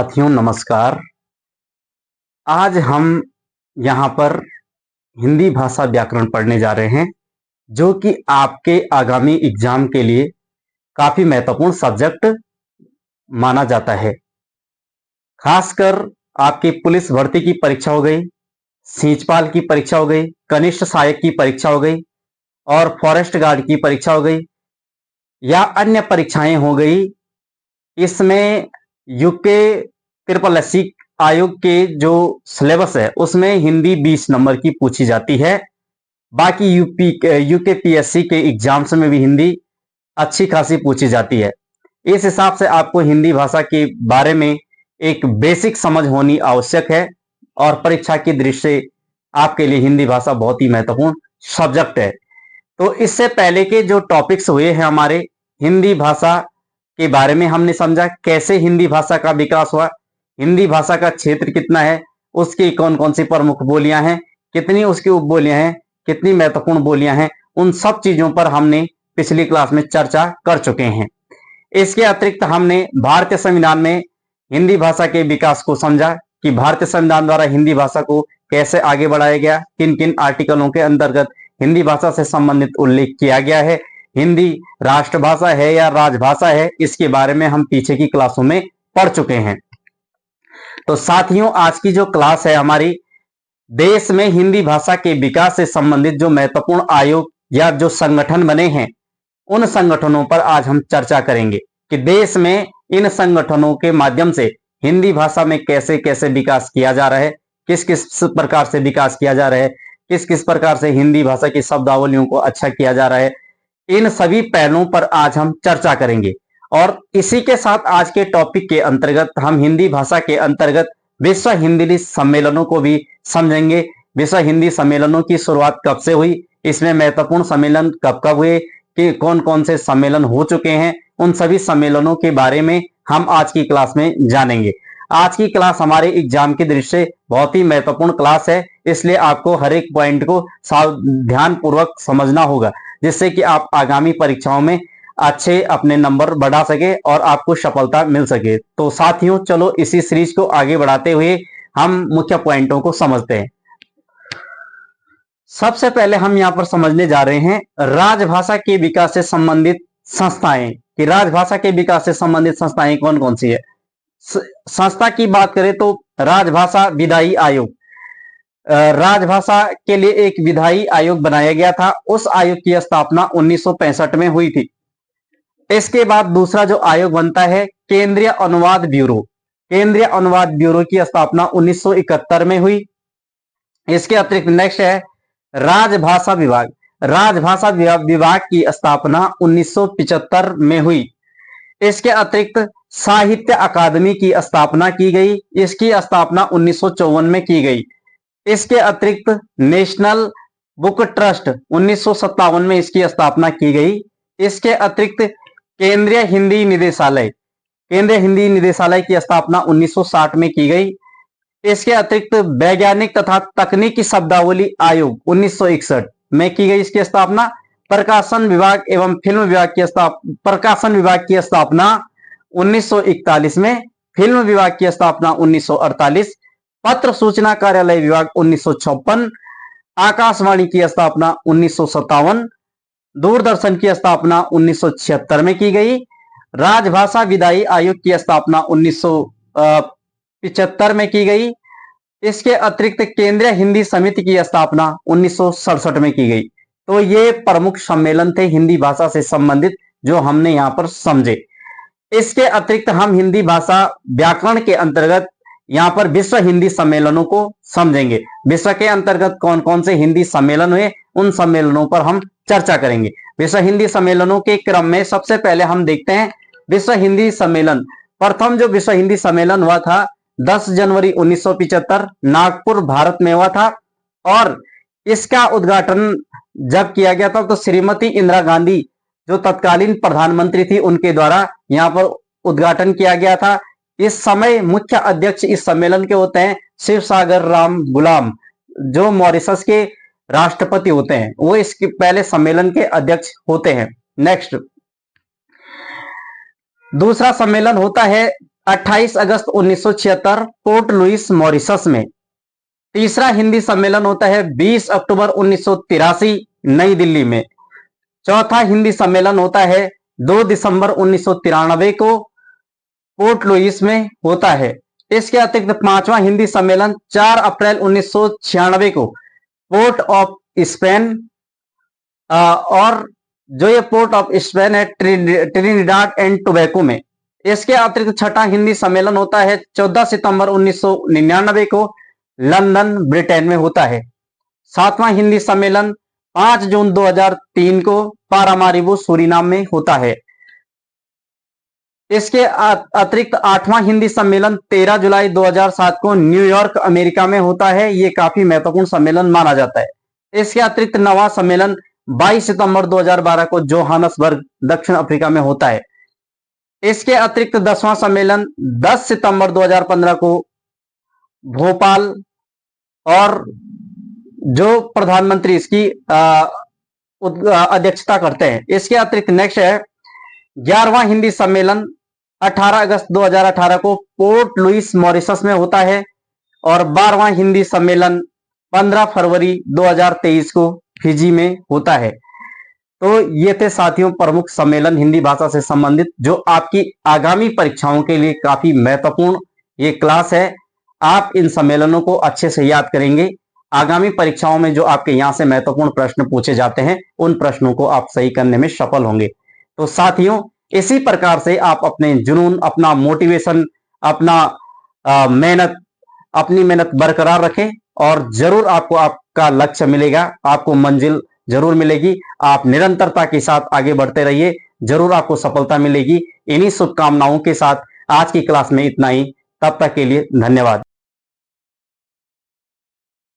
साथियों नमस्कार। आज हम यहाँ पर हिंदी भाषा व्याकरण पढ़ने जा रहे हैं, जो कि आपके आगामी एग्जाम के लिए काफी महत्वपूर्ण सब्जेक्ट माना जाता है। खासकर आपकी पुलिस भर्ती की परीक्षा हो गई, सींचपाल की परीक्षा हो गई, कनिष्ठ सहायक की परीक्षा हो गई और फॉरेस्ट गार्ड की परीक्षा हो गई या अन्य परीक्षाएं हो गई। इसमें यूके ट्रिपल एससी आयोग के जो सिलेबस है उसमें हिंदी 20 नंबर की पूछी जाती है। बाकी यूके पीएससी के एग्जाम्स में भी हिंदी अच्छी खासी पूछी जाती है। इस हिसाब से आपको हिंदी भाषा के बारे में एक बेसिक समझ होनी आवश्यक है और परीक्षा की दृष्टि से आपके लिए हिंदी भाषा बहुत ही महत्वपूर्ण सब्जेक्ट है। तो इससे पहले के जो टॉपिक्स हुए हैं हमारे हिंदी भाषा के बारे में हमने समझा कैसे हिंदी भाषा का विकास हुआ, हिंदी भाषा का क्षेत्र कितना है, उसकी कौन कौन सी प्रमुख बोलियां हैं, कितनी उसकी उपबोलियां हैं, कितनी महत्वपूर्ण बोलियां हैं, उन सब चीजों पर हमने पिछली क्लास में चर्चा कर चुके हैं। इसके अतिरिक्त हमने भारतीय संविधान में हिंदी भाषा के विकास को समझा कि भारतीय संविधान द्वारा हिंदी भाषा को कैसे आगे बढ़ाया गया, किन किन आर्टिकलों के अंतर्गत हिंदी भाषा से संबंधित उल्लेख किया गया है, हिंदी राष्ट्रभाषा है या राजभाषा है, इसके बारे में हम पीछे की क्लासों में पढ़ चुके हैं। तो साथियों, आज की जो क्लास है हमारी देश में हिंदी भाषा के विकास से संबंधित जो महत्वपूर्ण आयोग या जो संगठन बने हैं उन संगठनों पर आज हम चर्चा करेंगे कि देश में इन संगठनों के माध्यम से हिंदी भाषा में कैसे कैसे विकास किया जा रहा है, किस किस प्रकार से विकास किया जा रहा है, किस किस प्रकार से हिंदी भाषा की शब्दावलियों को अच्छा किया जा रहा है। इन सभी पहलुओं पर आज हम चर्चा करेंगे और इसी के साथ आज के टॉपिक के अंतर्गत हम हिंदी भाषा के अंतर्गत विश्व हिंदी सम्मेलनों को भी समझेंगे। विश्व हिंदी सम्मेलनों की शुरुआत कब से हुई, इसमें महत्वपूर्ण सम्मेलन कब कब हुए, कि कौन कौन से सम्मेलन हो चुके हैं, उन सभी सम्मेलनों के बारे में हम आज की क्लास में जानेंगे। आज की क्लास हमारे एग्जाम की दृष्टि से बहुत ही महत्वपूर्ण क्लास है, इसलिए आपको हर एक पॉइंट को ध्यान पूर्वक समझना होगा, जिससे कि आप आगामी परीक्षाओं में अच्छे अपने नंबर बढ़ा सके और आपको सफलता मिल सके। तो साथियों, चलो इसी सीरीज को आगे बढ़ाते हुए हम मुख्य पॉइंटों को समझते हैं। सबसे पहले हम यहां पर समझने जा रहे हैं राजभाषा के विकास से संबंधित संस्थाएं, कि राजभाषा के विकास से संबंधित संस्थाएं कौन कौन सी है। संस्था की बात करें तो राजभाषा विधायी आयोग, राजभाषा के लिए एक विधायी आयोग बनाया गया था। उस आयोग की स्थापना 1965 में हुई थी। इसके बाद दूसरा जो आयोग बनता है केंद्रीय अनुवाद ब्यूरो, केंद्रीय अनुवाद ब्यूरो की स्थापना 1971 में हुई। इसके अतिरिक्त नेक्स्ट है राजभाषा विभाग, राजभाषा विभाग की स्थापना 1975 में हुई। इसके अतिरिक्त साहित्य अकादमी की स्थापना की गई, इसकी स्थापना 1954 में की गई। इसके अतिरिक्त नेशनल बुक ट्रस्ट 1957 में इसकी स्थापना की गई। इसके अतिरिक्त केंद्रीय हिंदी निदेशालय, केंद्रीय हिंदी निदेशालय की स्थापना 1960 में की गई। इसके अतिरिक्त वैज्ञानिक तथा तकनीकी शब्दावली आयोग 1961 में की गई इसकी स्थापना। प्रकाशन विभाग एवं फिल्म विभाग की प्रकाशन विभाग की स्थापना 1941 में, फिल्म विभाग की स्थापना 1948, पत्र सूचना कार्यालय विभाग 1956, आकाशवाणी की स्थापना 1957, दूरदर्शन की स्थापना 1976 में की गई। राजभाषा विधायी आयोग की स्थापना 1975 में की गई। इसके अतिरिक्त केंद्रीय हिंदी समिति की स्थापना 1967 में की गई। तो ये प्रमुख सम्मेलन थे हिंदी भाषा से संबंधित जो हमने यहाँ पर समझे। इसके अतिरिक्त हम हिंदी भाषा व्याकरण के अंतर्गत यहाँ पर विश्व हिंदी सम्मेलनों को समझेंगे। विश्व के अंतर्गत कौन कौन से हिंदी सम्मेलन हुए उन सम्मेलनों पर हम चर्चा करेंगे। विश्व हिंदी सम्मेलनों के क्रम में सबसे पहले हम देखते हैं विश्व हिंदी सम्मेलन। प्रथम जो विश्व हिंदी सम्मेलन हुआ था 10 जनवरी 1975 नागपुर भारत में हुआ था और इसका उद्घाटन जब किया गया था तो श्रीमती इंदिरा गांधी जो तत्कालीन प्रधानमंत्री थी उनके द्वारा यहाँ पर उद्घाटन किया गया था। इस समय मुख्य अध्यक्ष इस सम्मेलन के होते हैं शिव सागर राम गुलाम, जो मॉरिशस के राष्ट्रपति होते हैं, वो इसके पहले सम्मेलन के अध्यक्ष होते हैं। नेक्स्ट दूसरा सम्मेलन होता है 28 अगस्त 1976 पोर्ट लुइस मॉरिशस में। तीसरा हिंदी सम्मेलन होता है 20 अक्टूबर 1983 नई दिल्ली में। चौथा हिंदी सम्मेलन होता है 2 दिसंबर 1993 को पोर्ट लुइस में होता है। इसके अतिरिक्त पांचवा हिंदी सम्मेलन 4 अप्रैल 1996 को पोर्ट ऑफ स्पेन, और जो ये पोर्ट ऑफ स्पेन है ट्रिनिडाड एंड टोबैको में। इसके अतिरिक्त छठा हिंदी सम्मेलन होता है 14 सितंबर 1999 को लंदन ब्रिटेन में होता है। सातवां हिंदी सम्मेलन 5 जून 2003 को पारामारिबो सूरीनाम में होता है। इसके अतिरिक्त आठवां हिंदी सम्मेलन 13 जुलाई 2007 को न्यूयॉर्क अमेरिका में होता है। ये काफी महत्वपूर्ण सम्मेलन माना जाता है। इसके अतिरिक्त नवा सम्मेलन 22 सितंबर 2012 को जोहानसबर्ग दक्षिण अफ्रीका में होता है। इसके अतिरिक्त 10वां सम्मेलन 10 सितंबर 2015 को भोपाल, और जो प्रधानमंत्री इसकी अध्यक्षता करते हैं। इसके अतिरिक्त नेक्स्ट है 11वां हिंदी सम्मेलन 18 अगस्त 2018 को पोर्ट लुइस मॉरिशस में होता है, और 12वां हिंदी सम्मेलन 15 फरवरी 2023 को फिजी में होता है। तो ये थे साथियों प्रमुख सम्मेलन हिंदी भाषा से संबंधित, जो आपकी आगामी परीक्षाओं के लिए काफी महत्वपूर्ण ये क्लास है। आप इन सम्मेलनों को अच्छे से याद करेंगे। आगामी परीक्षाओं में जो आपके यहाँ से महत्वपूर्ण प्रश्न पूछे जाते हैं, उन प्रश्नों को आप सही करने में सफल होंगे। तो साथियों, इसी प्रकार से आप अपने जुनून, अपना मोटिवेशन, अपना मेहनत, अपनी मेहनत बरकरार रखें, और जरूर आपको आपका लक्ष्य मिलेगा, आपको मंजिल जरूर मिलेगी। आप निरंतरता के साथ आगे बढ़ते रहिए, जरूर आपको सफलता मिलेगी। इन्हीं शुभकामनाओं के साथ आज की क्लास में इतना ही। तब तक के लिए धन्यवाद।